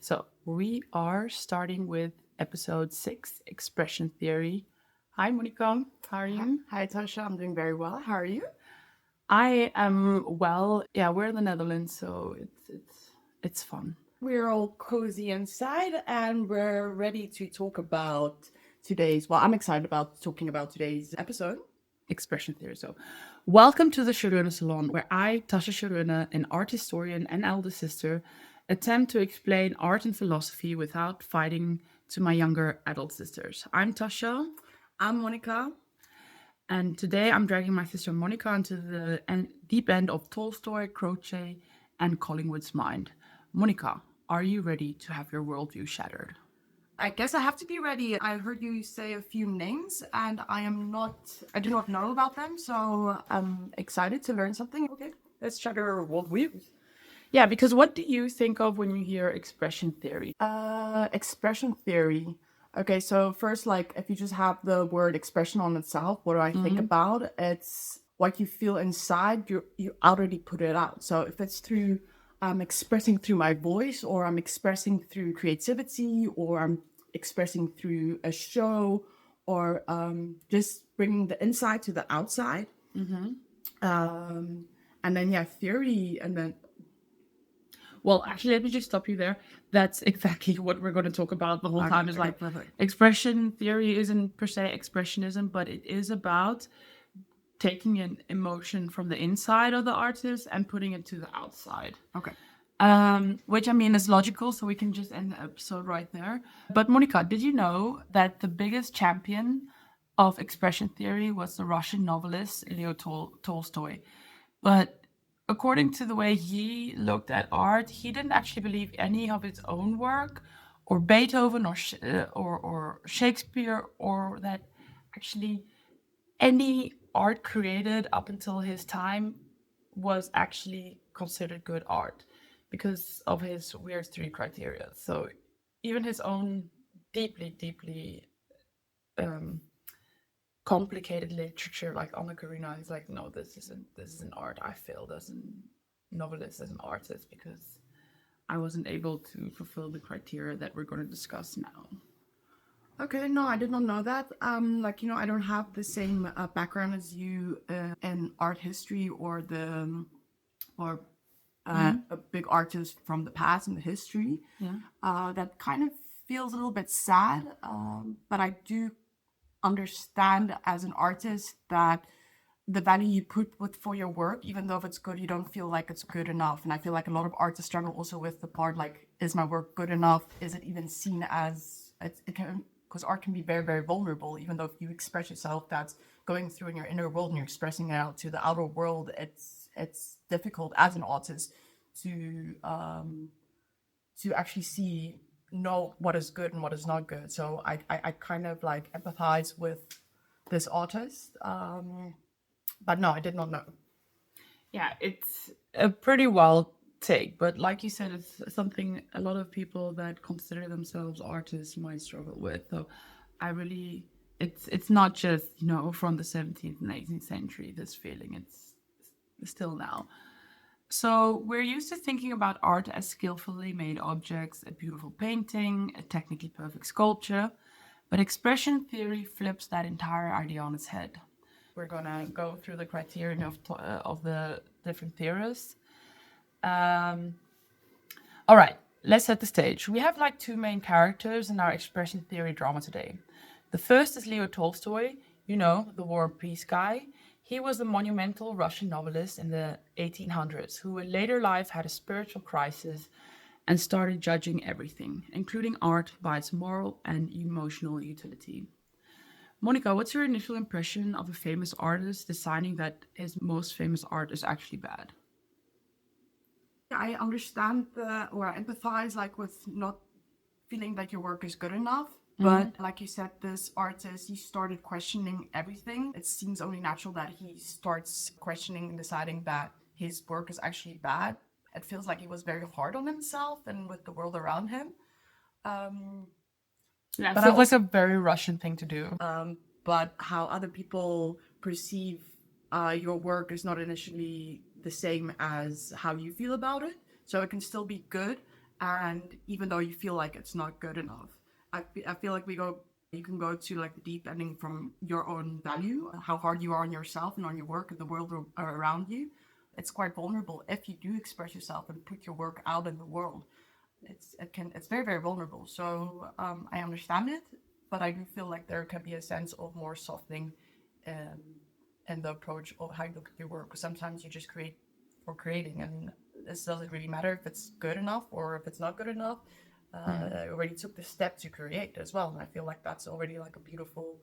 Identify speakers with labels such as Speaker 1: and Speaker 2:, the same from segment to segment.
Speaker 1: So we are starting with episode 6, Expression Theory. Hi, Monica. How are you?
Speaker 2: Hi, Tascha. I'm doing very well. How are you?
Speaker 1: I am well. Yeah, we're in the Netherlands, so it's fun.
Speaker 2: We're all cozy inside and we're ready to talk about I'm excited about talking about today's episode.
Speaker 1: Expression Theory. So, welcome to the Sciarone Salon, where I, Tascha Sciarone, an art historian and elder sister, attempt to explain art and philosophy without fighting to my younger adult sisters. I'm Tascha.
Speaker 2: I'm Monica.
Speaker 1: And today I'm dragging my sister Monica into the deep end of Tolstoy, Croce, and Collingwood's mind. Monica, are you ready to have your worldview shattered?
Speaker 2: I guess I have to be ready. I heard you say a few names and I do not know about them, so I'm excited to learn something. Okay, let's shatter worldviews.
Speaker 1: Yeah, because what do you think of when you hear expression theory?
Speaker 2: Expression theory. Okay, so first, like, if you just have the word expression on itself, what do I think about? It's what you feel inside. You already put it out. So if it's through I'm expressing through my voice, or I'm expressing through creativity, or I'm expressing through a show, or just bringing the inside to the outside. And then theory, and then
Speaker 1: Well, actually, let me just stop you there. That's exactly what we're going to talk about the whole time. Is like
Speaker 2: perfect.
Speaker 1: expression theory isn't per se expressionism, but it is about taking an emotion from the inside of the artist and putting it to the outside.
Speaker 2: Okay.
Speaker 1: Which I mean is logical, so we can just end the episode right there. But Monica, did you know that the biggest champion of expression theory was the Russian novelist Leo Tolstoy? But according to the way he looked at art, he didn't actually believe any of his own work, or Beethoven, or Shakespeare, or that actually any art created up until his time was actually considered good art because of his weird three criteria. So even his own deeply um, complicated literature like Anna Karina, he's like, no, this isn't art. I failed as a novelist, as an artist, because I wasn't able to fulfill the criteria that we're going to discuss now.
Speaker 2: Okay, no, I did not know that. I don't have the same background as you in art history or a big artist from the past in the history.
Speaker 1: Yeah.
Speaker 2: That kind of feels a little bit sad, but I do understand as an artist that the value you put for your work, even though if it's good, you don't feel like it's good enough. And I feel like a lot of artists struggle also with the part like, is my work good enough? Is it even seen as it can? Because art can be very, very vulnerable. Even though if you express yourself, that's going through in your inner world and you're expressing it out to the outer world. It's difficult as an artist to actually know what is good and what is not good. So I kind of like empathize with this artist. But no, I did not know.
Speaker 1: Yeah, it's a pretty wild take, but like you said, it's something a lot of people that consider themselves artists might struggle with. So I really, it's not just, from the 17th and 18th century, this feeling, it's still now. So we're used to thinking about art as skillfully made objects, a beautiful painting, a technically perfect sculpture, but expression theory flips that entire idea on its head. We're gonna go through the criterion of the different theorists. All right, let's set the stage. We have like two main characters in our expression theory drama today. The first is Leo Tolstoy, the War and Peace guy. He was a monumental Russian novelist in the 1800s who in later life had a spiritual crisis and started judging everything, including art, by its moral and emotional utility. Monica, what's your initial impression of a famous artist deciding that his most famous art is actually bad?
Speaker 2: I understand or I empathize like with not feeling that your work is good enough. But like you said, this artist, he started questioning everything. It seems only natural that he starts questioning and deciding that his work is actually bad. It feels like he was very hard on himself and with the world around him.
Speaker 1: Yeah,
Speaker 2: But
Speaker 1: it feels like a very Russian thing to do.
Speaker 2: but how other people perceive your work is not initially the same as how you feel about it. So it can still be good And even though you feel like it's not good enough, I feel like you can go to like the deep ending from your own value, how hard you are on yourself and on your work and the world around you. It's quite vulnerable if you do express yourself and put your work out in the world. It's very, very vulnerable. So I understand it, but I do feel like there can be a sense of more softening um, in the approach of how you look at your work. Because sometimes you just create for creating, and this doesn't really matter if it's good enough or if it's not good enough. I already took the step to create as well, and I feel like that's already like a beautiful.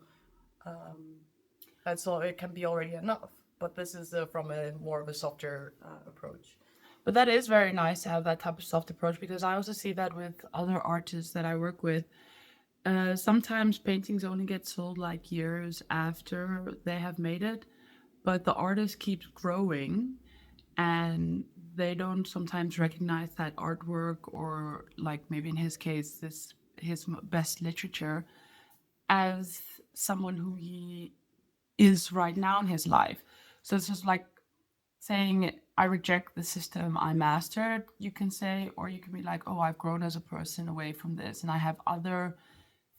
Speaker 2: That's all. It can be already enough. But this is from a more of a softer approach.
Speaker 1: But that is very nice to have that type of soft approach, because I also see that with other artists that I work with. Sometimes paintings only get sold like years after they have made it, but the artist keeps growing, and they don't sometimes recognize that artwork, or like maybe in his case, his best literature, as someone who he is right now in his life. So it's just like saying, I reject the system I mastered, you can say, or you can be like, oh, I've grown as a person away from this, and I have other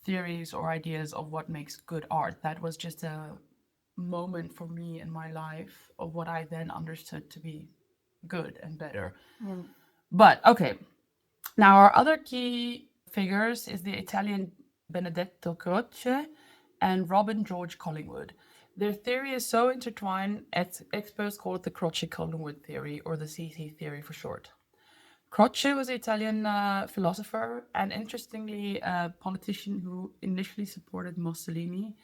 Speaker 1: theories or ideas of what makes good art. That was just a moment for me in my life of what I then understood to be good and better. But okay, now our other key figures is the Italian Benedetto Croce and Robin George Collingwood. Their theory is so intertwined, experts call it the Croce-Collingwood theory, or the CC theory for short. Croce was an Italian philosopher and, interestingly, a politician who initially supported Mussolini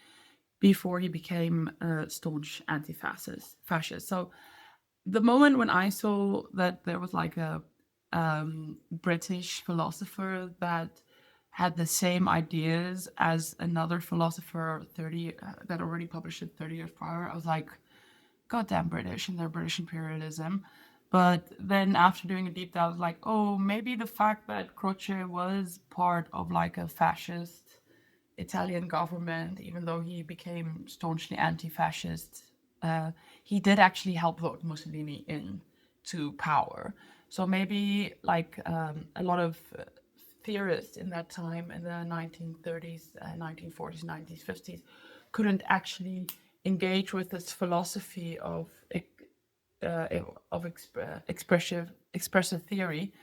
Speaker 1: before he became a staunch anti-fascist. So the moment when I saw that there was like a British philosopher that had the same ideas as another philosopher 30 that already published it 30 years prior, I was like, goddamn British and their British imperialism. But then after doing a deep dive, I was like, oh, maybe the fact that Croce was part of like a fascist Italian government, even though he became staunchly anti-fascist, he did actually help vote Mussolini into power. So maybe like a lot of theorists in that time, in the 1930s, 1940s, 1950s, couldn't actually engage with this philosophy expressive theory,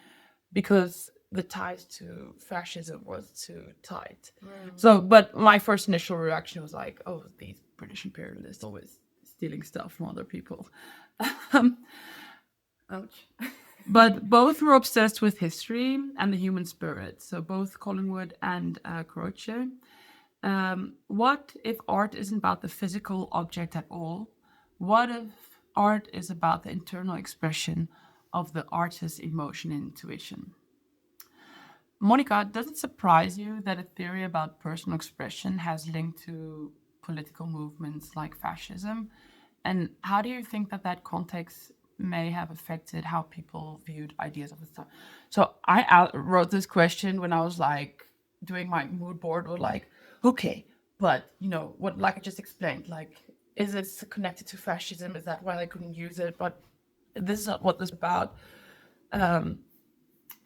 Speaker 1: because the ties to fascism was too tight. So, but my first initial reaction was like, oh, these British imperialists always stealing stuff from other people.
Speaker 2: Ouch.
Speaker 1: But both were obsessed with history and the human spirit. So both Collingwood and Croce. What if art isn't about the physical object at all? What if art is about the internal expression of the artist's emotion and intuition? Monica, does it surprise you that a theory about personal expression has linked to political movements like fascism? And how do you think that that context may have affected how people viewed ideas of the time? So I wrote this question when I was like doing my mood board, or like, okay, but what, like I just explained, like, is this connected to fascism? Is that why they couldn't use it? But this is not what this is about.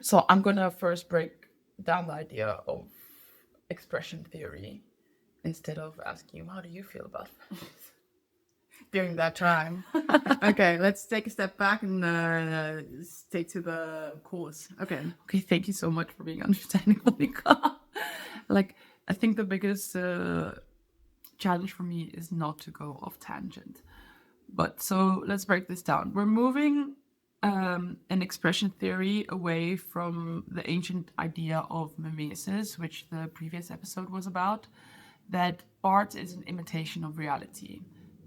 Speaker 1: So I'm gonna first break down the idea of expression theory instead of asking you, how do you feel about it?
Speaker 2: During that time. Okay, let's take a step back and stay to the course. Okay.
Speaker 1: Okay, thank you so much for being understanding, Monica. Like, I think the biggest challenge for me is not to go off tangent. But so let's break this down. We're moving an expression theory away from the ancient idea of mimesis, which the previous episode was about, that art is an imitation of reality,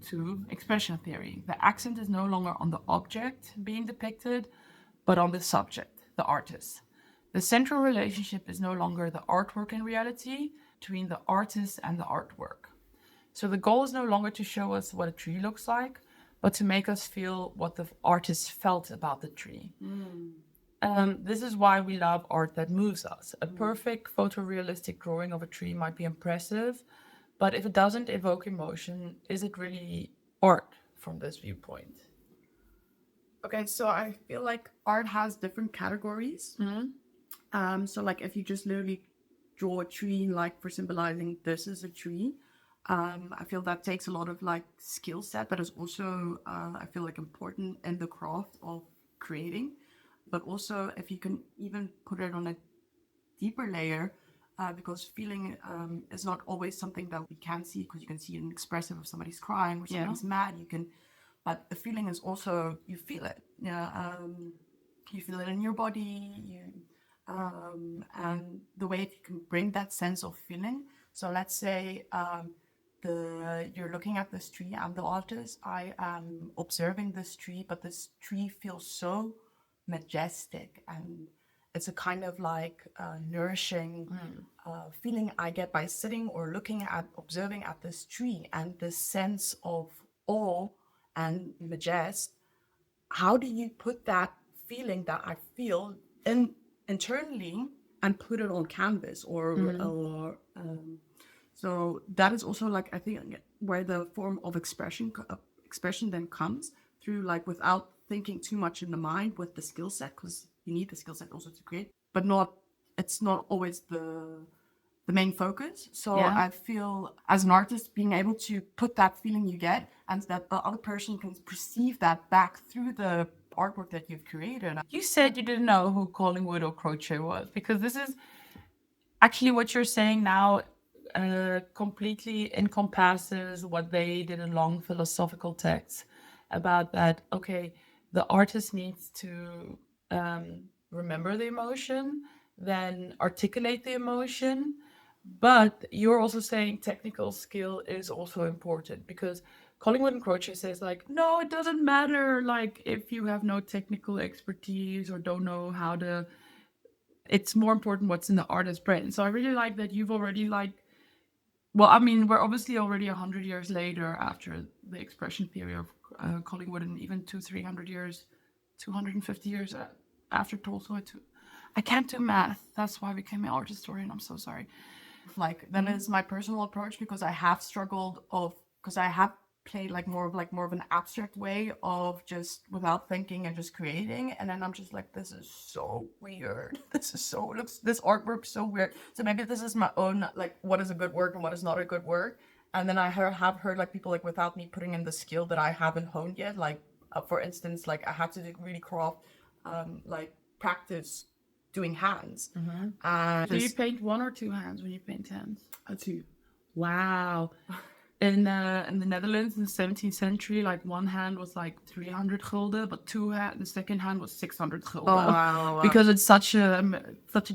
Speaker 1: to expression theory. The accent is no longer on the object being depicted, but on the subject, the artist. The central relationship is no longer the artwork in reality, between the artist and the artwork. So the goal is no longer to show us what a tree looks like, but to make us feel what the artist felt about the tree. This is why we love art that moves us. A perfect photorealistic drawing of a tree might be impressive, but if it doesn't evoke emotion, is it really art from this viewpoint?
Speaker 2: Okay, so I feel like art has different categories. So like if you just literally draw a tree, like for symbolizing this is a tree, I feel that takes a lot of like skill set, but it's also I feel like important in the craft of creating. But also if you can even put it on a deeper layer, because feeling is not always something that we can see, because you can see an expressive if somebody's crying or somebody's mad. You can, but the feeling is also you feel it. Yeah, you feel it in your body. And the way if you can bring that sense of feeling. So let's say you're looking at this tree. I'm the artist. I am observing this tree, but this tree feels so majestic, and it's a kind of like nourishing feeling I get by sitting or looking at, observing at this tree, and this sense of awe and majesty. How do you put that feeling that I feel in internally and put it on canvas so that is also like I think where the form of expression then comes through, like without thinking too much in the mind with the skill set, because you need the skill set also to create, but not it's not always the main focus. So I feel as an artist being able to put that feeling you get and that the other person can perceive that back through the artwork that you've created.
Speaker 1: You said you didn't know who Collingwood or Croce was, because this is actually what you're saying now completely encompasses what they did in long philosophical texts about that. Okay, the artist needs to remember the emotion, then articulate the emotion. But you're also saying technical skill is also important, because Collingwood and Croce says like, no, it doesn't matter like if you have no technical expertise or don't know how to, it's more important what's in the artist's brain. So I really like that you've already like, well, I mean, we're obviously already 100 years later after the expression theory of Collingwood, and even 300 years, 250 years after Tolstoy. I can't do math. That's why I became an art historian. I'm so sorry.
Speaker 2: Like that is my personal approach, because I have struggled because I have played like more of an abstract way of just without thinking and just creating, and then I'm just like, this is so weird. This artwork's so weird. So maybe this is my own like what is a good work and what is not a good work. And then I have heard like people like without me putting in the skill that I haven't honed yet. Like for instance, like I had to really craft like practice doing hands.
Speaker 1: Do you paint one or two hands when you paint hands?
Speaker 2: Two.
Speaker 1: Wow. In the Netherlands in the 17th century, like one hand was like 300 gulden, but the second hand was 600 gulden.
Speaker 2: Oh, wow.
Speaker 1: Because it's such a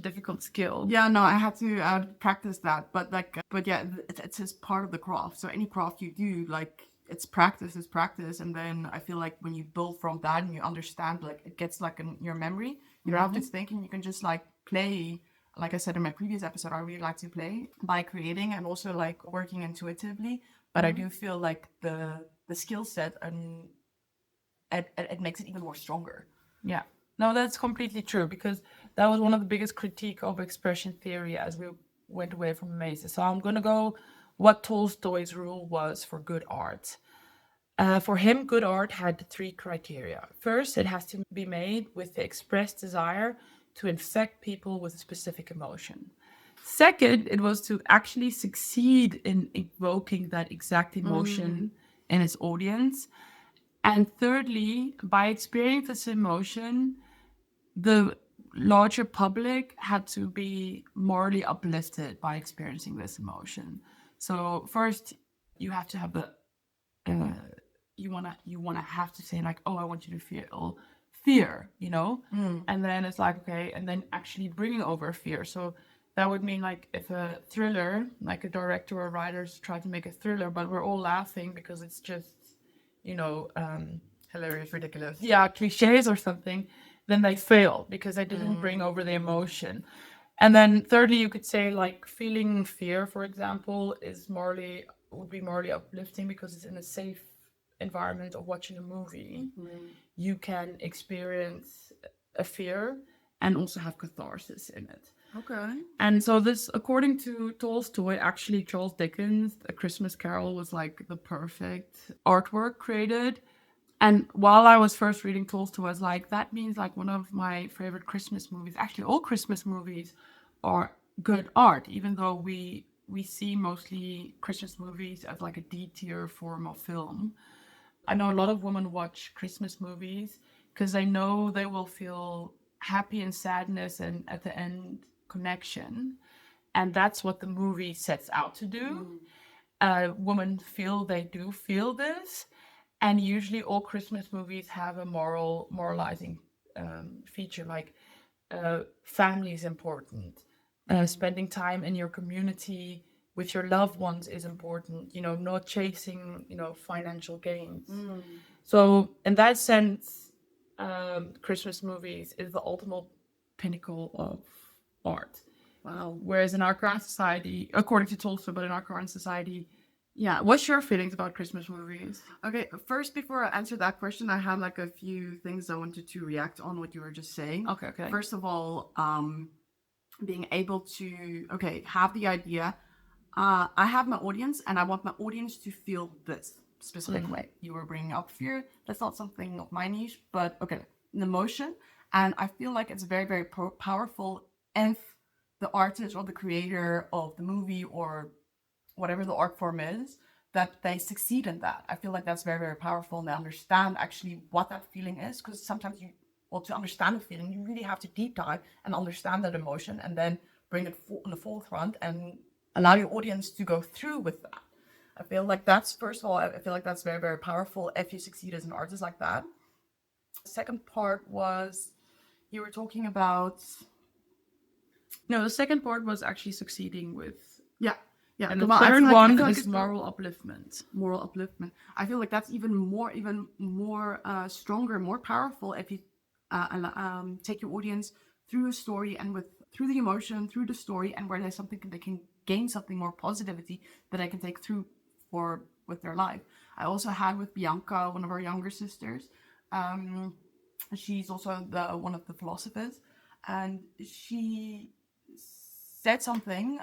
Speaker 1: difficult skill.
Speaker 2: Yeah, no, I had to practice that, but yeah, it's just part of the craft. So any craft you do, like it's practice, and then I feel like when you build from that and you understand, like it gets like in your memory. You don't have to think, and you can just like play. Like I said in my previous episode, I really like to play by creating and also like working intuitively. But I do feel like the skill set and it makes it even more stronger.
Speaker 1: Yeah. No, that's completely true, because that was one of the biggest critique of expression theory as we went away from Maze. So I'm going to go what Tolstoy's rule was for good art. For him, good art had three criteria. First, it has to be made with the expressed desire to infect people with a specific emotion. Second, it was to actually succeed in evoking that exact emotion in its audience. And thirdly, by experiencing this emotion, the larger public had to be morally uplifted by experiencing this emotion. So first, you have to have the you wanna have to say like, oh, I want you to feel fear, and then it's like, okay, and then actually bringing over fear. So that would mean like if a thriller, like a director or writers try to make a thriller, but we're all laughing because it's just
Speaker 2: Hilarious, ridiculous.
Speaker 1: yeah, cliches or something, then they fail because they didn't bring over the emotion. And then thirdly, you could say like feeling fear, for example, would be morally uplifting because it's in a safe environment of watching a movie. You can experience a fear and also have catharsis in it.
Speaker 2: Okay.
Speaker 1: And so this, according to Tolstoy, actually Charles Dickens, A Christmas Carol was like the perfect artwork created. And while I was first reading Tolstoy, I was like, that means like one of my favorite Christmas movies. Actually, all Christmas movies are good art, even though we see mostly Christmas movies as like a D-tier form of film. I know a lot of women watch Christmas movies because they know they will feel happy and sadness and at the end connection. And that's what the movie sets out to do. Women feel they do feel this. And usually all Christmas movies have a moralizing feature, like family is important. Spending time in your community with your loved ones is important. Not chasing, financial gains. So in that sense, Christmas movies is the ultimate pinnacle of art.
Speaker 2: Wow.
Speaker 1: Whereas in our current society, according to Tolstoy, but in our current society, yeah. What's your feelings about Christmas movies?
Speaker 2: Okay, first, before I answer that question, I have like a few things I wanted to react on what you were just saying.
Speaker 1: Okay.
Speaker 2: First of all, being able to, have the idea, I have my audience and I want my audience to feel this specific way. You were bringing up fear. That's not something of my niche, but an emotion. And I feel like it's very, very powerful if the artist or the creator of the movie or whatever the art form is, that they succeed in that. I feel like that's very, very powerful, and they understand actually what that feeling is, because sometimes to understand a feeling, you really have to deep dive and understand that emotion and then bring it in the forefront and allow your audience to go through with that. I feel like that's, first of all, I feel like that's very, very powerful if you succeed as an artist like that. The second part was, you were talking about...
Speaker 1: No, the second part was actually succeeding with...
Speaker 2: Yeah.
Speaker 1: And the third one is moral upliftment.
Speaker 2: Moral upliftment. I feel like that's even more stronger, more powerful if you take your audience through a story and through the emotion, through the story, and where there's something they can gain something more positivity that I can take through with their life. I also had with Bianca, one of our younger sisters. She's also one of the philosophers, and she said something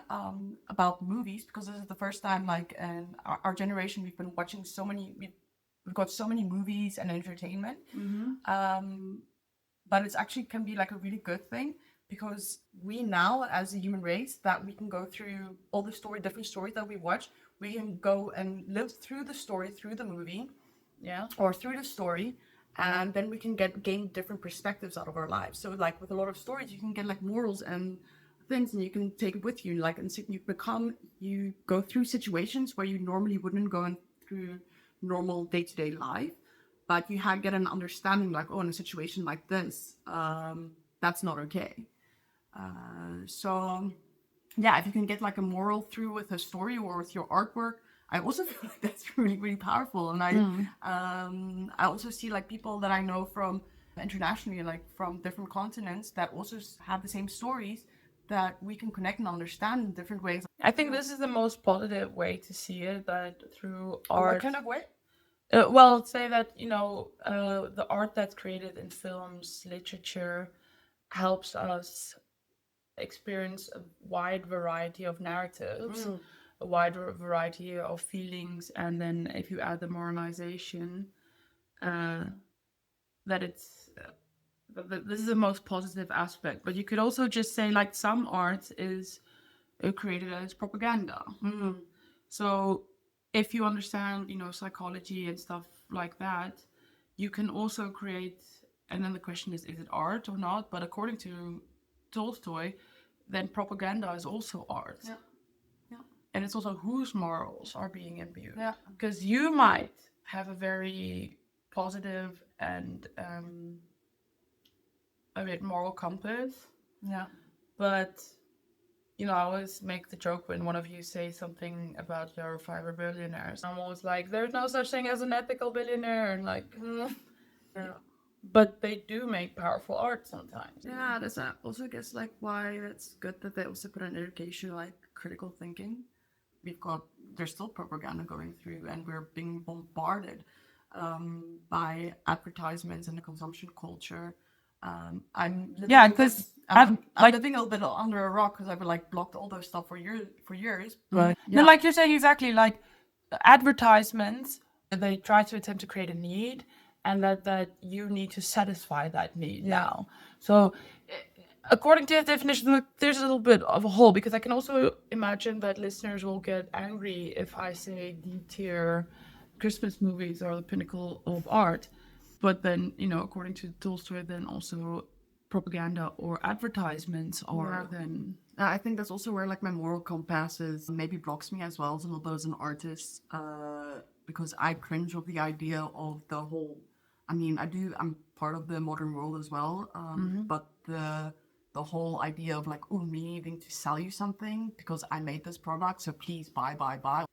Speaker 2: about movies, because this is the first time, like, in our generation, we've been watching we've got so many movies and entertainment. But it's actually can be like a really good thing, because we now, as a human race, that we can go through all the different stories that we watch, we can go and live through the story, through the movie, or through the story, and then we can gain different perspectives out of our lives. So like with a lot of stories, you can get like morals and things, and you can take it with you, like, and you go through situations where you normally wouldn't go through normal day-to-day life, but you get an understanding, like, in a situation like this, that's not okay. So if you can get like a moral through with a story or with your artwork, I also feel like that's really, really powerful. And I also see like people that I know from internationally, like from different continents, that also have the same stories that we can connect and understand in different ways.
Speaker 1: I think this is the most positive way to see it, that through art.
Speaker 2: What kind of way?
Speaker 1: Well, say that, the art that's created in films, literature, helps us experience a wide variety of narratives, a wide variety of feelings, and then if you add the moralization, that it's this is the most positive aspect. But you could also just say, like, some art is created as propaganda. So if you understand, psychology and stuff like that, you can also create, and then the question is it art or not? But according to Tolstoy, then propaganda is also art.
Speaker 2: Yeah.
Speaker 1: And it's also whose morals are being imbued.
Speaker 2: Yeah.
Speaker 1: Because you might have a very positive and a bit moral compass.
Speaker 2: Yeah.
Speaker 1: But I always make the joke when one of you say something about your fiber billionaires. I'm always like, there's no such thing as an ethical billionaire, and like,
Speaker 2: Yeah.
Speaker 1: But they do make powerful art sometimes.
Speaker 2: Yeah, that's also, I guess, like, why it's good that they also put an education, like critical thinking. There's still propaganda going through, and we're being bombarded by advertisements and the consumption culture. I'm living a little bit under a rock, because I've like blocked all those stuff for years. But
Speaker 1: no, like you're saying, exactly, like advertisements, they try to attempt to create a need, and that you need to satisfy that need now. So according to the definition, look, there's a little bit of a hole, because I can also imagine that listeners will get angry if I say D tier Christmas movies are the pinnacle of art. But then, according to Tolstoy, then also propaganda or advertisements are then.
Speaker 2: I think that's also where like my moral compass is maybe blocks me as well as a little bit as an artist, because I cringe of the idea of the whole. I mean, I'm part of the modern world as well, but the whole idea of like, oh, me needing to sell you something because I made this product, so please buy.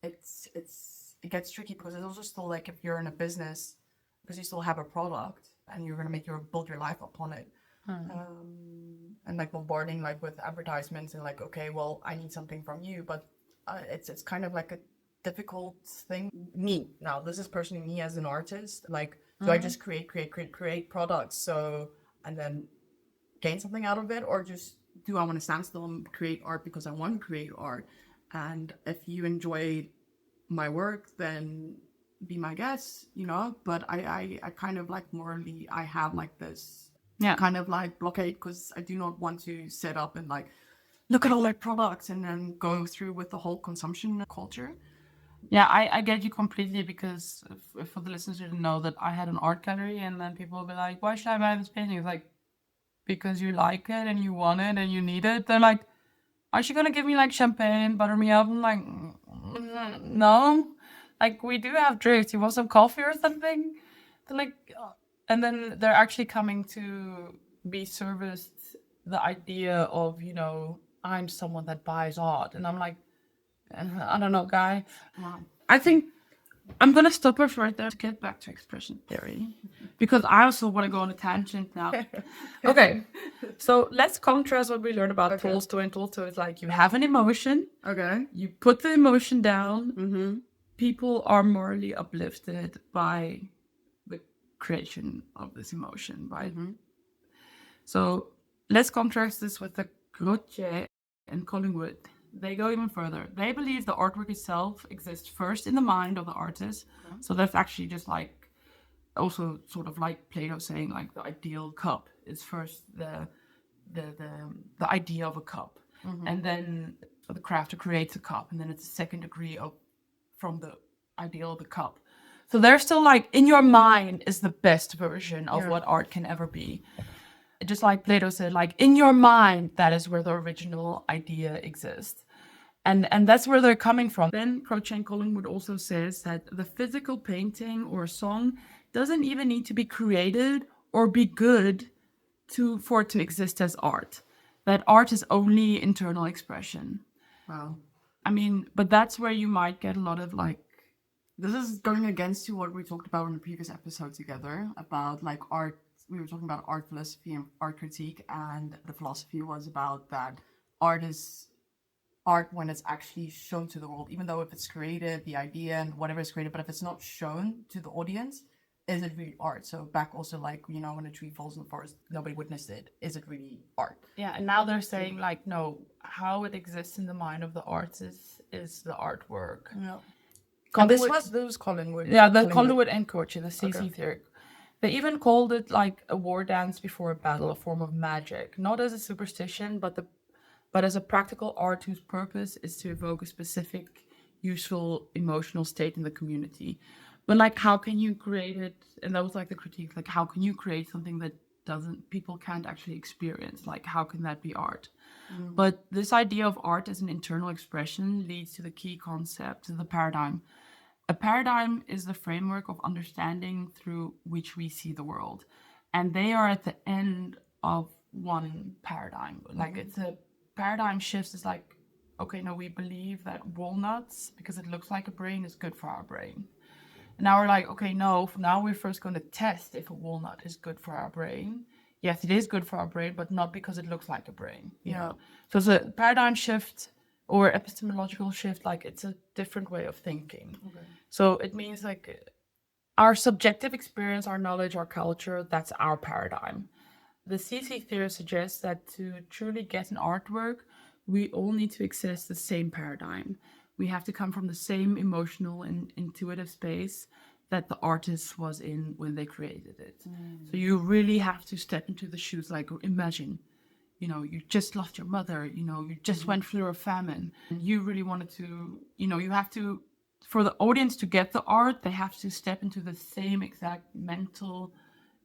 Speaker 2: It gets tricky because it's also still like if you're in a business, because you still have a product and you're gonna build your life upon it. And like bombarding like with advertisements and like, okay, well, I need something from you, but it's kind of like a difficult thing. Me now, this is personally me as an artist. Like, do I just create products and then gain something out of it, or just do I want to stand still and create art because I want to create art? And if you enjoy my work, then be my guest, But I kind of like morally, I have like this kind of like blockade because I do not want to set up and like look at all my products and then go through with the whole consumption culture.
Speaker 1: Yeah, I get you completely, because for the listeners who didn't know, that I had an art gallery, and then people will be like, why should I buy this painting? It's like, because you like it and you want it and you need it. They're like, aren't you gonna give me like champagne, butter me up? I'm like, no. Like, we do have drinks. You want some coffee or something? They're like, and then they're actually coming to be serviced the idea of, I'm someone that buys art. And I'm like, I don't know, guy.
Speaker 2: Wow.
Speaker 1: I think I'm going to stop us right there to get back to expression theory, because I also want to go on a tangent now. Okay, so let's contrast what we learned about Tolstoy. And Tolstoy is like, you have an emotion.
Speaker 2: Okay.
Speaker 1: You put the emotion down. People are morally uplifted by the creation of this emotion, right? So let's contrast this with the Croce and Collingwood. They go even further. They believe the artwork itself exists first in the mind of the artist. So that's actually just like, also sort of like Plato saying like the ideal cup is first the idea of a cup, and then the crafter creates a cup, and then it's a second degree from the ideal of the cup. So they're still like, in your mind is the best version of what art can ever be. Just like Plato said, like, in your mind, that is where the original idea exists. And that's where they're coming from. Then Croce-Collingwood also says that the physical painting or a song doesn't even need to be created or be good for it to exist as art. That art is only internal expression.
Speaker 2: Wow.
Speaker 1: I mean, but that's where you might get a lot of like...
Speaker 2: This is going against to what we talked about in the previous episode together about like art. We were talking about art philosophy and art critique, and the philosophy was about that art is art when it's actually shown to the world, even though if it's created, the idea and whatever is created, but if it's not shown to the audience, is it really art? So back also like, when a tree falls in the forest, nobody witnessed it. Is it really art?
Speaker 1: Yeah, and now they're saying like, no, how it exists in the mind of the artist is the artwork.
Speaker 2: Yeah.
Speaker 1: And
Speaker 2: this was Collingwood.
Speaker 1: Yeah, the Collingwood and Croce, the CC theory. They even called it like a war dance before a battle, a form of magic, not as a superstition, but as a practical art whose purpose is to evoke a specific, useful, emotional state in the community. But like, how can you create it? And that was like the critique, like, how can you create something that people can't actually experience? Like, how can that be art? But this idea of art as an internal expression leads to the key concept, the paradigm. A paradigm is the framework of understanding through which we see the world. And they are at the end of one paradigm. Like, it's a paradigm shift. Is like, okay, no, we believe that walnuts, because it looks like a brain, is good for our brain. And now we're like, okay, no, now we're first going to test if a walnut is good for our brain. Yes, it is good for our brain, but not because it looks like a brain. You know? So it's a paradigm shift or epistemological shift. Like, it's a different way of thinking. So it means like our subjective experience, our knowledge, our culture, that's our paradigm. The CC theory suggests that to truly get an artwork, we all need to access the same paradigm. We have to come from the same emotional and intuitive space, that the artist was in when they created it. So you really have to step into the shoes. Like, imagine, you just lost your mother, you just went through a famine, and you really wanted to, you have to, for the audience to get the art, they have to step into the same exact mental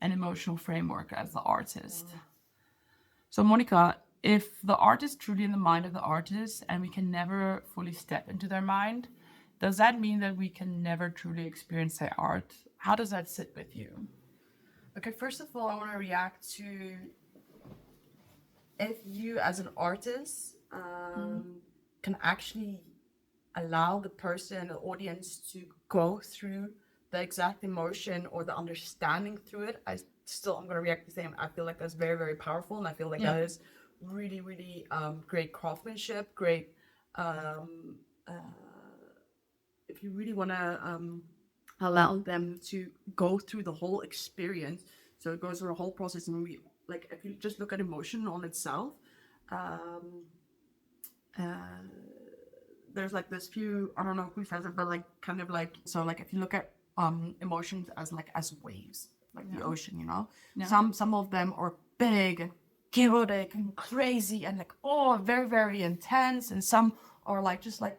Speaker 1: and emotional framework as the artist. So, Monica, if the art is truly in the mind of the artist and we can never fully step into their mind, does that mean that we can never truly experience their art? How does that sit with you?
Speaker 2: Okay, first of all, I want to react to if you, as an artist, can actually allow the person, the audience, to go through the exact emotion or the understanding through it. I'm going to react the same. I feel like that's very, very powerful, and I feel like that is really, really great craftsmanship. Great. If you really want to allow them to go through the whole experience, so it goes through the whole process, and if you just look at emotion on itself, there's like this few, I don't know who says it, but like kind of like, so like if you look at emotions as waves, like the ocean, some of them are big and chaotic and crazy and like very, very intense, and some are like just like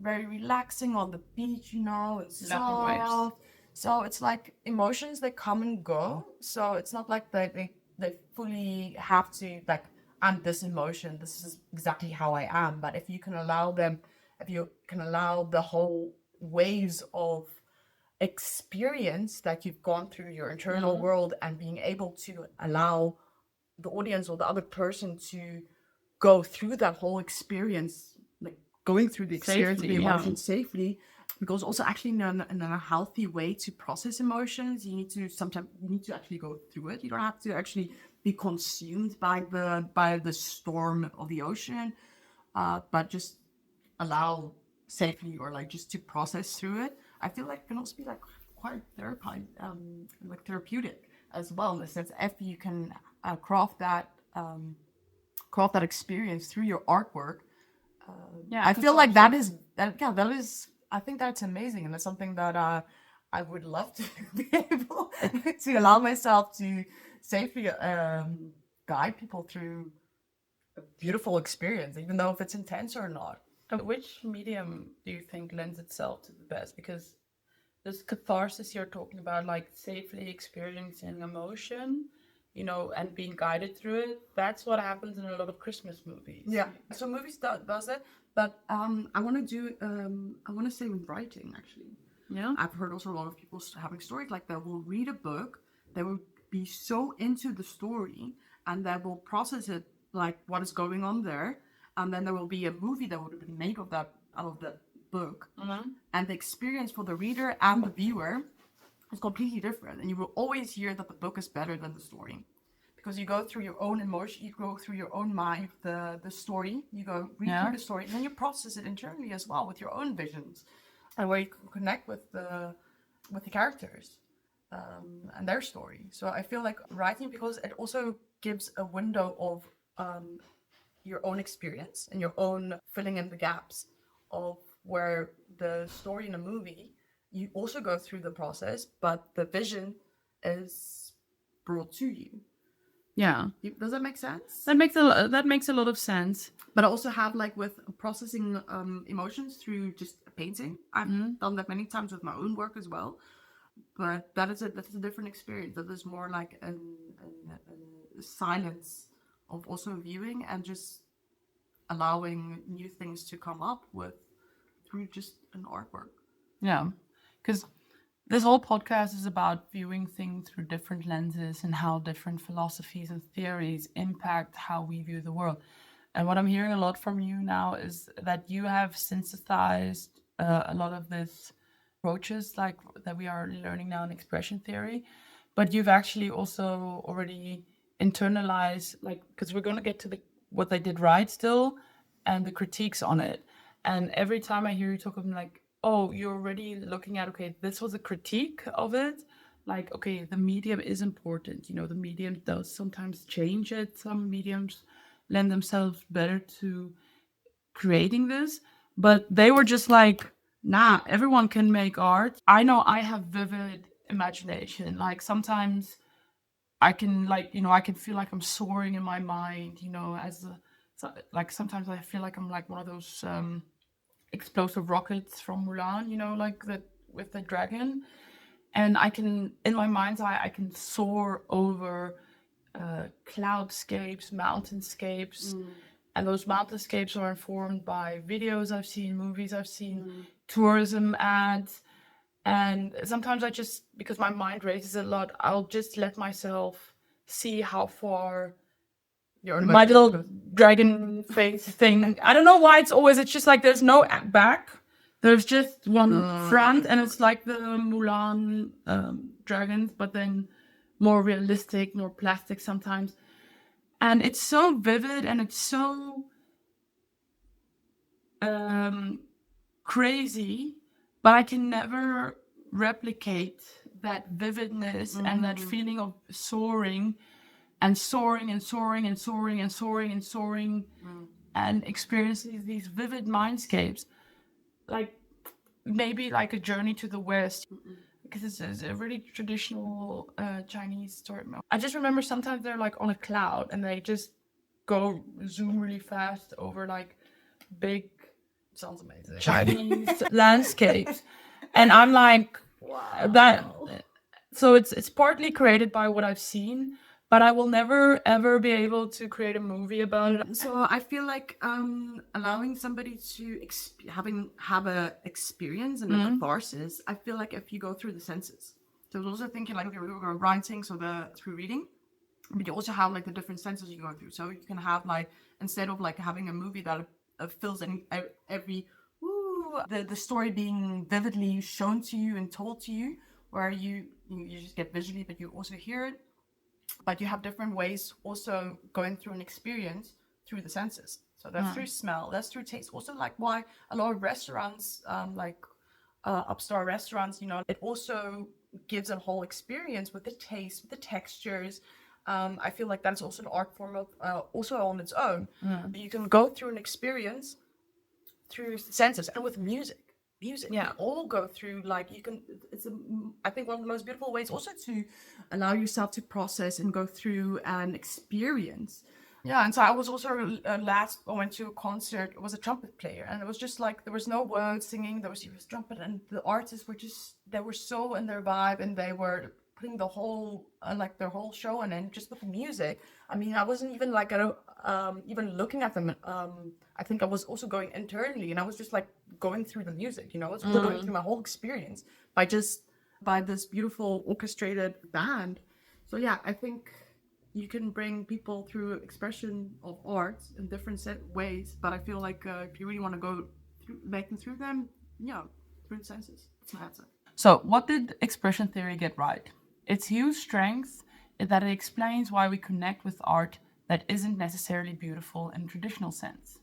Speaker 2: very relaxing on the beach, and soft. So it's like emotions, they come and go. So it's not like they fully have to like, I'm this emotion, this is exactly how I am. But if you can allow the whole waves of experience that you've gone through your internal world, and being able to allow the audience or the other person to go through that whole experience, like going through the experience of the emotion safely, because also actually in a healthy way to process emotions, you need to actually go through it. You don't have to actually be consumed by the storm of the ocean, but just allow safely, or like just to process through it. I feel like it can also be like quite therapeutic as well, in the sense if you can craft that experience through your artwork. I feel like that is I think that's amazing, and that's something that I would love to be able to allow myself to safely guide people through a beautiful experience, even though if it's intense or not.
Speaker 1: Which medium do you think lends itself to the best? Because this catharsis you're talking about, like safely experiencing emotion, and being guided through it, that's what happens in a lot of Christmas movies.
Speaker 2: Yeah. So movies does it, but I want to say with writing, actually.
Speaker 1: Yeah.
Speaker 2: I've heard also a lot of people having stories like they will read a book, they will be so into the story, and they will process it like what is going on there, and then there will be a movie that would have been made out of that book, and the experience for the reader and the viewer is completely different, and you will always hear that the book is better than the story, because you go through your own emotion, you go through your own mind, the story, you go read through the story, and then you process it internally as well with your own visions, and where you can connect with the characters and their story. So I feel like writing, because it also gives a window of your own experience and your own filling in the gaps of where the story in a movie, you also go through the process, but the vision is brought to you.
Speaker 1: Yeah.
Speaker 2: Does that make sense?
Speaker 1: That makes a lot of sense.
Speaker 2: But I also have like with processing emotions through just painting. I've done that many times with my own work as well. But that's a different experience. That is more like a silence of also viewing and just allowing new things to come up with through just an artwork.
Speaker 1: Yeah, because this whole podcast is about viewing things through different lenses and how different philosophies and theories impact how we view the world. And what I'm hearing a lot from you now is that you have synthesized a lot of this approaches like that we are learning now in expression theory, but you've actually also already internalized, like, because we're going to get to what they did right still and the critiques on it. And every time I hear you talk, I'm like, oh, you're already looking at, okay, this was a critique of it. Like, okay, the medium is important. The medium does sometimes change it. Some mediums lend themselves better to creating this. But they were just like, nah, everyone can make art. I know I have vivid imagination. Like sometimes I can I can feel like I'm soaring in my mind, like sometimes I feel like I'm like one of those explosive rockets from Mulan, like the with the dragon. And I can in my mind's eye I can soar over cloudscapes, mountainscapes, and those mountainscapes are informed by videos I've seen, movies I've seen, tourism ads. And sometimes I just, because my mind races a lot, I'll just let myself see how far my little dragon face thing. I don't know why it's just like there's no back. There's just one front, and it's like the Mulan dragons, but then more realistic, more plastic sometimes. And it's so vivid and it's so crazy, but I can never replicate that vividness and that feeling of soaring and soaring and soaring and soaring and soaring and soaring and experiencing these vivid mindscapes. Like maybe like a journey to the West, because it's a really traditional Chinese story. I just remember sometimes they're like on a cloud and they just go zoom really fast over like big
Speaker 2: Sounds amazing.
Speaker 1: Chinese landscapes, and I'm like, wow. That. So it's partly created by what I've seen, but I will never ever be able to create a movie about it.
Speaker 2: So I feel like allowing somebody to have a experience and a catharsis. I feel like if you go through the senses. So I was also thinking like, okay, we were writing, so through reading, but you also have like the different senses you go through. So you can have like, instead of like having a movie that fills every the story being vividly shown to you and told to you, where you just get visually, but you also hear it. But you have different ways also going through an experience through the senses. So that's through smell, that's through taste. Also like why a lot of restaurants, upstar restaurants, it also gives a whole experience with the taste, with the textures. I feel like that's also an art form of also on its own. You can go through an experience through the senses, and with music. Yeah, we all go through, like, you can, I think one of the most beautiful ways also to allow yourself to process and go through an experience. Yeah, and so I was also last I went to a concert. It was a trumpet player, and it was just like there was no words singing. There was trumpet, and the artists were just, they were so in their vibe, and they were putting the whole like their whole show, and then just with the music. I mean, I wasn't even like even looking at them. I think I was also going internally, and I was just like going through the music. I was going through my whole experience by this beautiful orchestrated band. So yeah, I think you can bring people through expression of art in different ways, but I feel like if you really want to go make them through them, through the senses. That's my answer.
Speaker 1: So, what did expression theory get right? Its huge strength is that it explains why we connect with art that isn't necessarily beautiful in a traditional sense.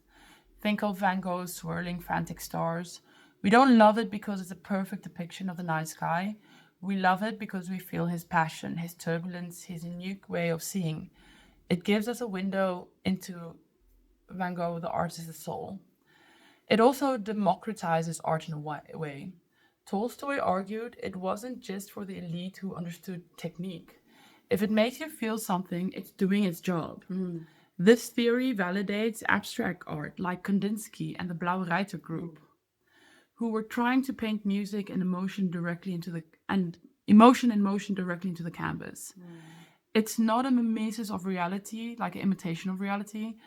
Speaker 1: Think of Van Gogh's swirling, frantic stars. We don't love it because it's a perfect depiction of the night sky. We love it because we feel his passion, his turbulence, his unique way of seeing. It gives us a window into Van Gogh, the artist's soul. It also democratizes art in a way. Tolstoy argued it wasn't just for the elite who understood technique. If it makes you feel something, it's doing its job. This theory validates abstract art like Kandinsky and the Blaue Reiter group, who were trying to paint music and emotion directly into emotion and motion directly into the canvas. It's not a mimesis of reality, like an imitation of reality,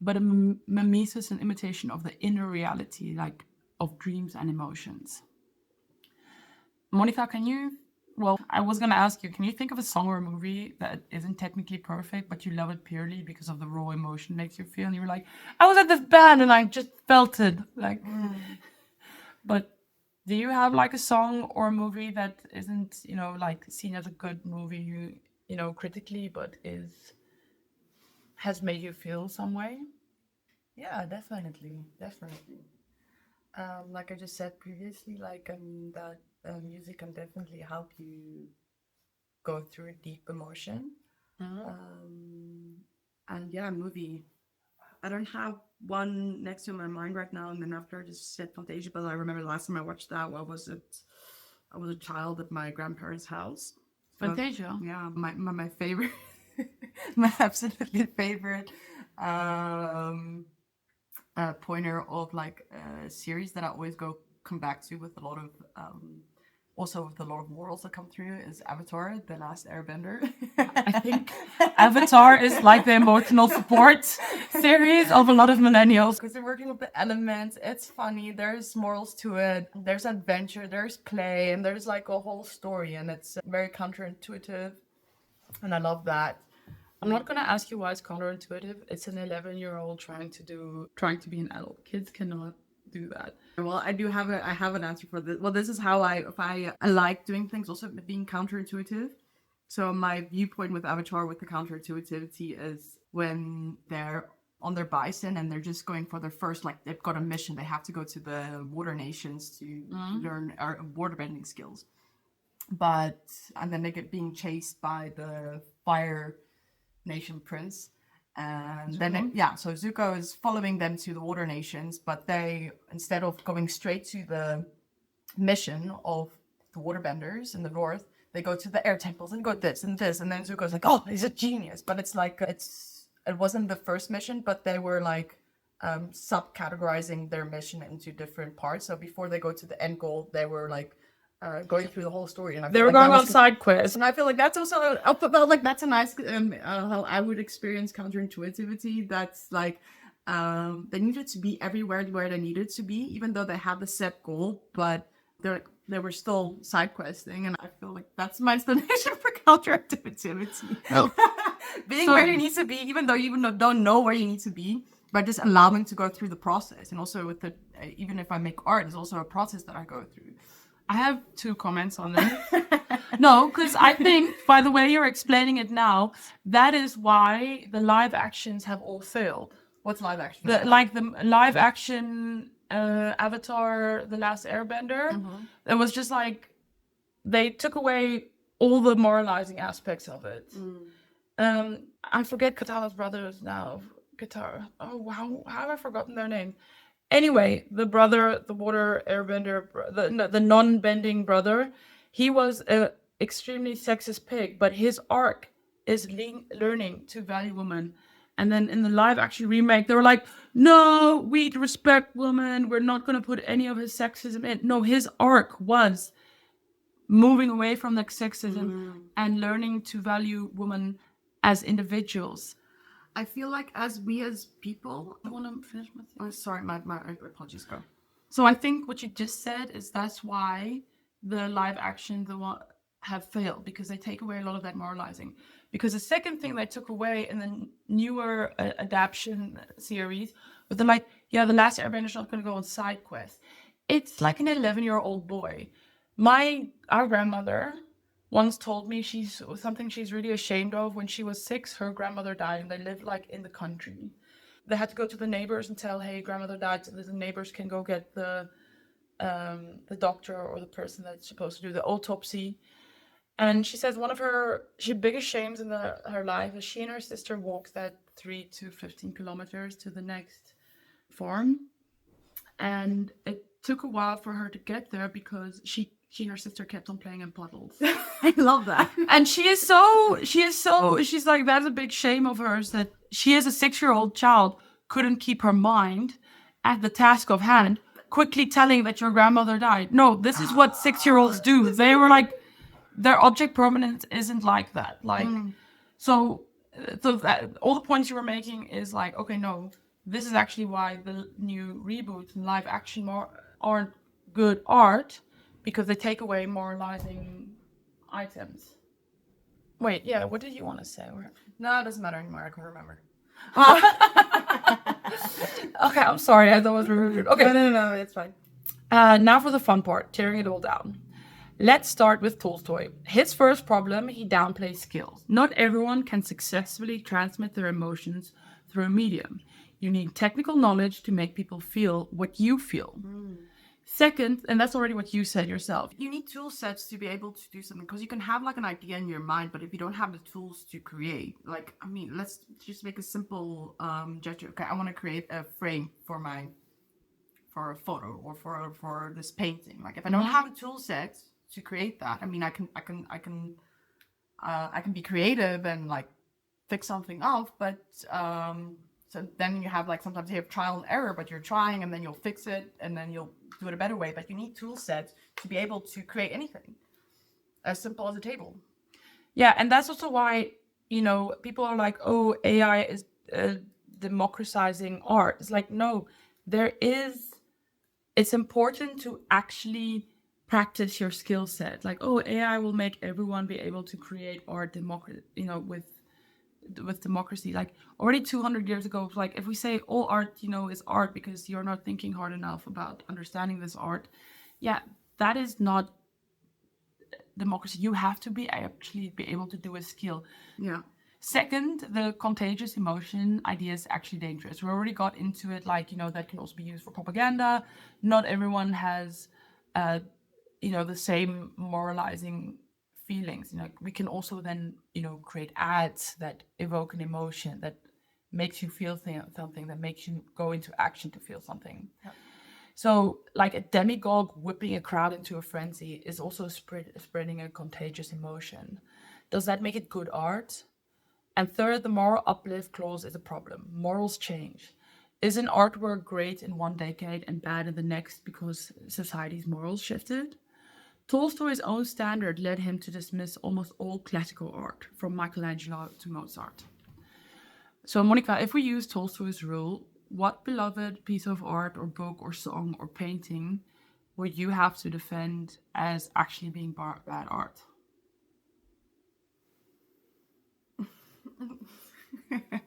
Speaker 1: but a mimesis and imitation of the inner reality, like of dreams and emotions. Monica, I was going to ask you, can you think of a song or a movie that isn't technically perfect, but you love it purely because of the raw emotion it makes you feel? And you were like, I was at this band and I just felt it. Like, but do you have like a song or a movie that isn't, like seen as a good movie, critically, but has made you feel some way?
Speaker 2: Yeah, definitely. Like I just said previously, like that music can definitely help you go through a deep emotion. And yeah, movie. I don't have one next to my mind right now, and then after I just said Fantasia, but I remember the last time I watched that, what was it? I was a child at my grandparents' house.
Speaker 1: Fantasia.
Speaker 2: Yeah, my favorite, my absolutely favorite pointer of like a series that I always come back to with a lot of also with a lot of morals that come through is Avatar, The Last Airbender.
Speaker 1: I think Avatar is like the emotional support series of a lot of millennials.
Speaker 2: Because they're working with the elements, it's funny, there's morals to it, there's adventure, there's play, and there's like a whole story, and it's very counterintuitive, and I love that.
Speaker 1: I'm not gonna ask you why it's counterintuitive. It's an 11-year-old trying to be an adult. Kids cannot do that.
Speaker 2: Well, I have an answer for this. Well, this is how I like doing things, also being counterintuitive. So my viewpoint with Avatar with the counterintuitivity is when they're on their bison and they're just going for their first, like they've got a mission. They have to go to the water nations to learn water bending skills. And then they get being chased by the fire nation prince. And then, so Zuko is following them to the water nations, but they, instead of going straight to the mission of the waterbenders in the north, they go to the air temples and go this and this. And then Zuko's like, oh, he's a genius. But it's like, it wasn't the first mission, but they were like sub-categorizing their mission into different parts. So before they go to the end goal, they were like, going through the whole story, and
Speaker 1: they were going on side quests,
Speaker 2: and I feel like that's also like that's a nice how I would experience counterintuitivity. That's like they needed to be everywhere where they needed to be, even though they had the set goal, but they were still side questing, and I feel like that's my explanation for counterintuitivity. Oh. Being where you need to be, even though you don't know where you need to be, but just allowing to go through the process, and also with the even if I make art, it's also a process that I go through.
Speaker 1: I have 2 comments on that. No, because I think, by the way you're explaining it now, that is why the live actions have all failed.
Speaker 2: What's live action?
Speaker 1: The live action Avatar, The Last Airbender. Mm-hmm. It was just like, they took away all the moralizing aspects of it. I forget Katara's brothers now. Katara. Oh, wow. How have I forgotten their name? Anyway, the brother, the water airbender, the non-bending brother, he was an extremely sexist pig, but his arc is learning to value women. And then in the live action remake, they were like, no, we respect women. We're not going to put any of his sexism in. No, his arc was moving away from the sexism and learning to value women as individuals.
Speaker 2: I feel like as people... I want to finish my thing. Oh, sorry, my apologies, go.
Speaker 1: So I think what you just said is that's why the live action have failed, because they take away a lot of that moralizing. Because the second thing they took away in the newer adaptation series was the The Last Airbender's not going to go on side quests. It's like an 11-year-old boy. Our grandmother once told me something she's really ashamed of. When she was 6, her grandmother died, and they lived like in the country. They had to go to the neighbors and tell, hey, grandmother died, so the neighbors can go get the doctor or the person that's supposed to do the autopsy. And she says one of her biggest shames in her life is she and her sister walked that 3 to 15 kilometers to the next farm. And it took a while for her to get there because she and her sister kept on playing in puddles.
Speaker 2: I love that.
Speaker 1: And she's like, that's a big shame of hers, that she as a 6-year-old child couldn't keep her mind at the task of hand, quickly telling that your grandmother died. No, this is what 6-year-olds do. They were like, their object permanence isn't like that. So that, all the points you were making is like, okay, no, this is actually why the new reboots and live action aren't good art, because they take away moralizing items. Wait, yeah, what did you want to say?
Speaker 2: No, it doesn't matter anymore. I can't remember.
Speaker 1: Okay, I'm sorry. I thought it was rude. Okay.
Speaker 2: No, it's fine.
Speaker 1: Now for the fun part, tearing it all down. Let's start with Tolstoy. His first problem, he downplays skills. Not everyone can successfully transmit their emotions through a medium. You need technical knowledge to make people feel what you feel. Second, and that's already what you said yourself.
Speaker 2: You need tool sets to be able to do something, because you can have like an idea in your mind, but if you don't have the tools to create, like, I mean, let's just make a simple gesture. Okay, I want to create a frame for a photo or for this painting. Like, if I don't have a tool set to create that, I mean, I can be creative and like fix something off, but so then you have like, sometimes you have trial and error, but you're trying and then you'll fix it and then you'll do it a better way. But you need tool sets to be able to create anything as simple as a table.
Speaker 1: Yeah, and that's also why, people are like, oh, AI is democratizing art. It's like, no, it's important to actually practice your skill set. Like, oh, AI will make everyone be able to create art with democracy. Like, already 200 years ago, like, if we say all art, is art because you're not thinking hard enough about understanding this art, yeah, that is not democracy. You have to actually be able to do a skill.
Speaker 2: Yeah.
Speaker 1: Second, the contagious emotion idea is actually dangerous. We already got into it, like, that can also be used for propaganda. Not everyone has, the same moralizing feelings. We can also then, create ads that evoke an emotion that makes you feel something, that makes you go into action to feel something. Yeah. So, like, a demagogue whipping a crowd into a frenzy is also spreading a contagious emotion. Does that make it good art? And third, the moral uplift clause is a problem. Morals change. Is an artwork great in one decade and bad in the next because society's morals shifted? Tolstoy's own standard led him to dismiss almost all classical art, from Michelangelo to Mozart. So, Monica, if we use Tolstoy's rule, what beloved piece of art or book or song or painting would you have to defend as actually being bad art?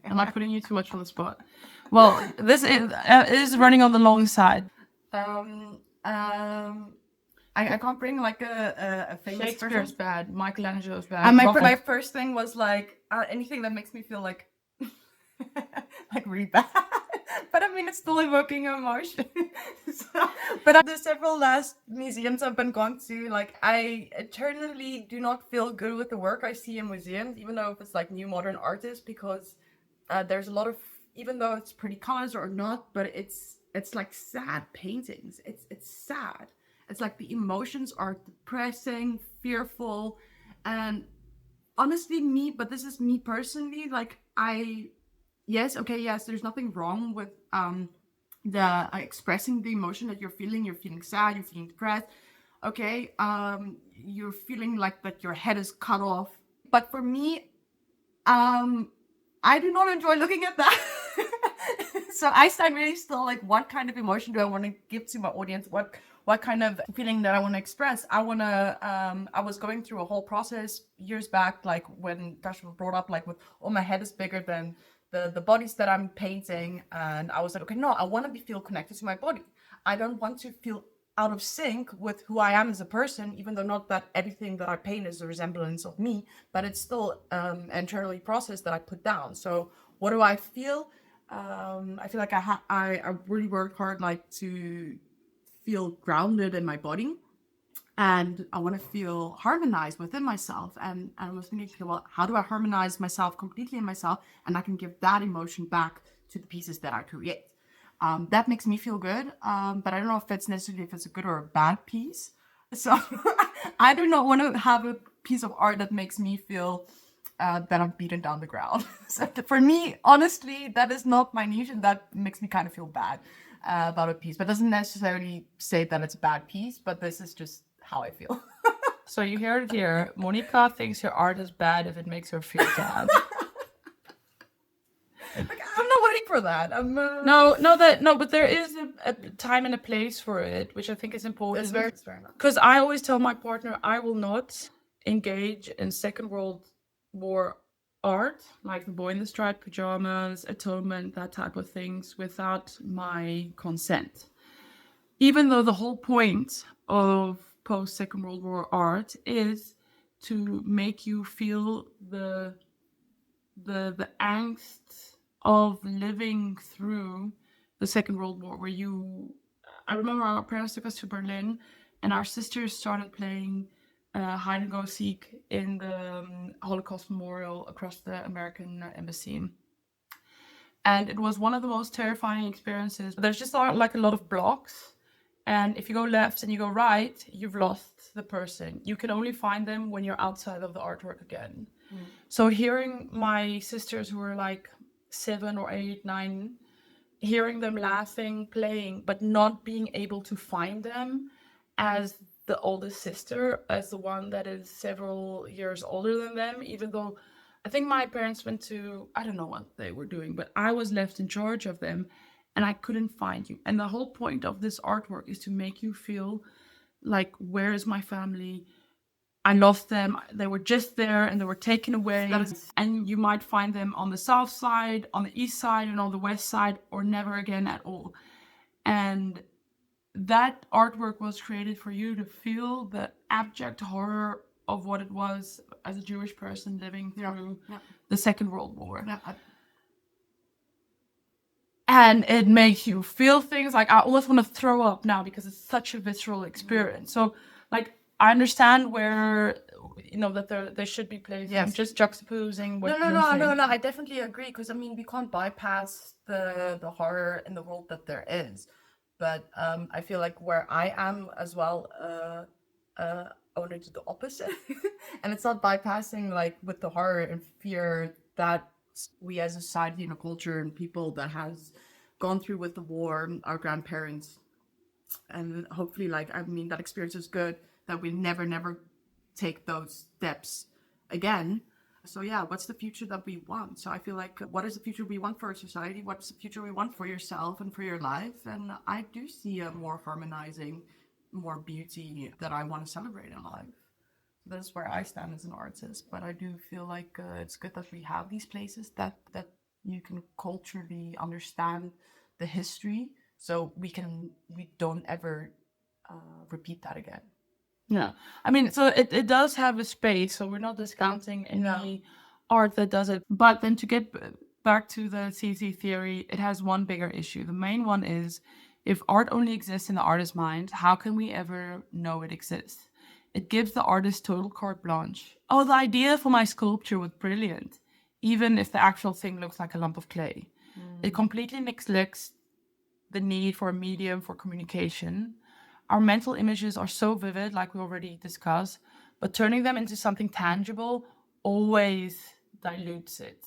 Speaker 1: Am I putting you too much on the spot? Well, this is running on the long side.
Speaker 2: I can't bring like a famous
Speaker 1: Shakespeare's
Speaker 2: person.
Speaker 1: bad. Michelangelo's bad.
Speaker 2: And my first thing was like anything that makes me feel like like really bad. But I mean, it's still evoking emotion. But the several last museums I've been gone to, like, I eternally do not feel good with the work I see in museums, even though if it's like new modern artists, because there's a lot of, even though it's pretty colors or not, but it's like sad paintings. It's sad. It's like the emotions are depressing, fearful, and honestly, but this is me personally, like, yes, there's nothing wrong with the expressing the emotion that you're feeling sad, you're feeling depressed, okay, you're feeling like that your head is cut off. But for me, I do not enjoy looking at that. So I stand really still, like, what kind of emotion do I want to give to my audience? What kind of feeling that I want to express? I was going through a whole process years back, like when Tascha brought up, like, with, oh, my head is bigger than the bodies that I'm painting. And I was like, okay, no, I want to feel connected to my body. I don't want to feel out of sync with who I am as a person, even though not that everything that I paint is a resemblance of me, but it's still internally processed that I put down. So what do I feel? I feel like I really worked hard, like, to feel grounded in my body, and I want to feel harmonized within myself. And I was thinking, well, how do I harmonize myself completely in myself, and I can give that emotion back to the pieces that I create? That makes me feel good, but I don't know if it's necessarily if it's a good or a bad piece. So I do not want to have a piece of art that makes me feel that I'm beaten down the ground. So for me, honestly, that is not my niche, and that makes me kind of feel bad about a piece, but doesn't necessarily say that it's a bad piece, but this is just how I feel.
Speaker 1: So you heard it here. Monica thinks your art is bad if it makes her feel bad.
Speaker 2: Like, I'm not waiting for that.
Speaker 1: No, but there is a time and a place for it, which I think is important.
Speaker 2: It's very enough.
Speaker 1: Because I always tell my partner I will not engage in Second World War art, like the Boy in the Striped Pajamas, Atonement, that type of things, without my consent. Even though the whole point of post-Second World War art is to make you feel the angst of living through the Second World War, where you I remember our parents took us to Berlin, and our sisters started playing hide and go seek in the Holocaust memorial across the American embassy. And it was one of the most terrifying experiences. There's just like a lot of blocks, and if you go left and you go right, you've lost the person. You can only find them when you're outside of the artwork again. So hearing my sisters, who were like 7 or 8, 9, hearing them laughing, playing, but not being able to find them as the oldest sister, as the one that is several years older than them, even though I think my parents went to, I don't know what they were doing, but I was left in charge of them and I couldn't find you. And the whole point of this artwork is to make you feel like, where is my family? I lost them. They were just there and they were taken away. And you might find them on the south side, on the east side, and on the west side, or never again at all. And that artwork was created for you to feel the abject horror of what it was as a Jewish person living through the Second World War. And it makes you feel things like, I almost want to throw up now because it's such a visceral experience. So, like, I understand where, that there should be places.
Speaker 2: Yes.
Speaker 1: I'm just juxtaposing what
Speaker 2: No,
Speaker 1: you're saying.
Speaker 2: no. I definitely agree, because I mean, we can't bypass the horror in the world that there is. But I feel like where I am as well, owner to the opposite, and it's not bypassing like with the horror and fear that we as a society and a culture and people that has gone through with the war, our grandparents, and hopefully, like, I mean, that experience is good, that we never take those steps again. So yeah, what's the future that we want? So I feel like, what is the future we want for our society? What's the future we want for yourself and for your life? And I do see a more harmonizing, more beauty that I want to celebrate in life. That's where I stand as an artist. But I do feel like it's good that we have these places that you can culturally understand the history, so we don't ever repeat that again.
Speaker 1: Yeah. I mean, so it does have a space, so we're not discounting any art that does it. But then to get back to the CC theory, it has one bigger issue. The main one is, if art only exists in the artist's mind, how can we ever know it exists? It gives the artist total carte blanche. Oh, the idea for my sculpture was brilliant, even if the actual thing looks like a lump of clay. It completely neglects the need for a medium for communication. Our mental images are so vivid, like we already discussed, but turning them into something tangible always dilutes it.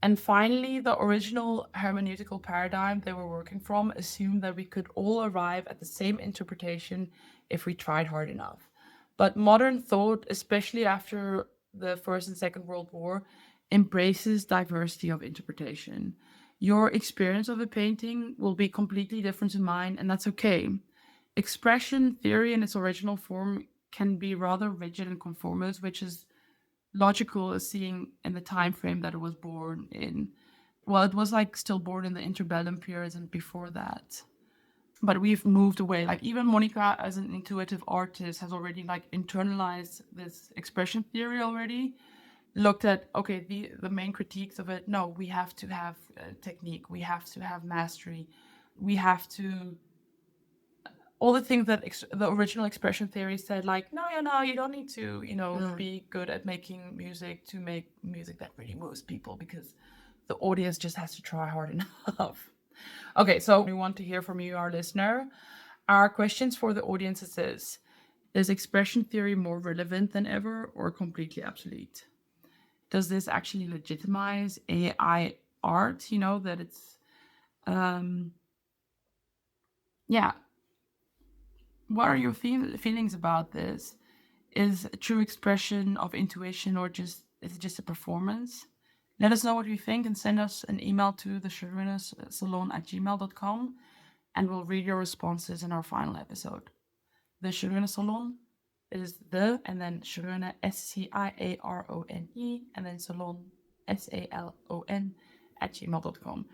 Speaker 1: And finally, the original hermeneutical paradigm they were working from assumed that we could all arrive at the same interpretation if we tried hard enough. But modern thought, especially after the First and Second World War, embraces diversity of interpretation. Your experience of a painting will be completely different to mine, and that's okay. Expression theory in its original form can be rather rigid and conformist, which is logical as seeing in the time frame that it was born in. Well, it was like still born in the interbellum periods and before that. But we've moved away. Like, even Monica, as an intuitive artist, has already like internalized this expression theory already. Looked at, okay, the main critiques of it. No, we have to have technique. We have to have mastery. We have to, all the things that the original expression theory said, like, no, you don't need to, be good at making music to make music that really moves people, because the audience just has to try hard enough. Okay, so we want to hear from you, our listener. Our questions for the audience is this: is expression theory more relevant than ever or completely obsolete? Does this actually legitimize AI art? That it's, yeah. What are your feelings about this? Is true expression of intuition, or is it just a performance? Let us know what you think and send us an email to the Sciarone Salon at gmail.com, and we'll read your responses in our final episode. The Sciarone Salon is and then Sciarone, Sciarone, and then Salon, Salon, at gmail.com.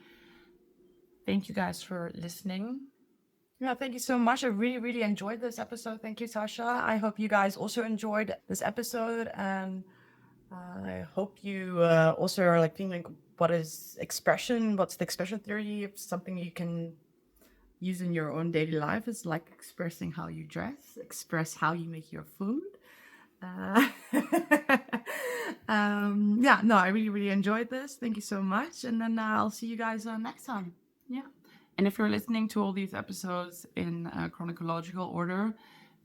Speaker 1: Thank you guys for listening.
Speaker 2: Yeah, thank you so much. I really, really enjoyed this episode. Thank you, Tascha. I hope you guys also enjoyed this episode, and I hope you also are like thinking, what is expression? What's the expression theory? If something you can
Speaker 1: use in your own daily life. It's like expressing how you dress, express how you make your food. Yeah, no, I really, really enjoyed this. Thank you so much. And then I'll see you guys next time. Yeah. And if you're listening to all these episodes in chronological order,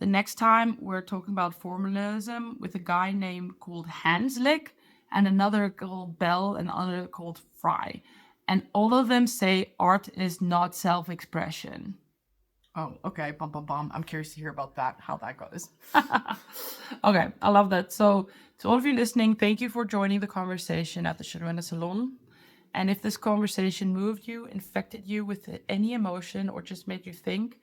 Speaker 1: the next time we're talking about formalism with a guy named called Hanslick and another called Bell and another called Fry. And all of them say art is not self-expression.
Speaker 2: Oh, okay. Bum, bum, bum. I'm curious to hear about that, how that goes.
Speaker 1: Okay, I love that. So, to all of you listening, thank you for joining the conversation at the Sciarone Salon. And if this conversation moved you, infected you with any emotion, or just made you think,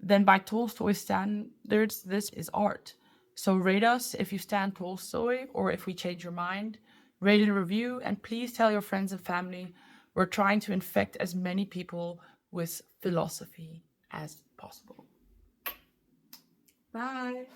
Speaker 1: then by Tolstoy standards, this is art. So rate us if you stand Tolstoy, or if we change your mind. Rate and review, and please tell your friends and family. We're trying to infect as many people with philosophy as possible.
Speaker 2: Bye.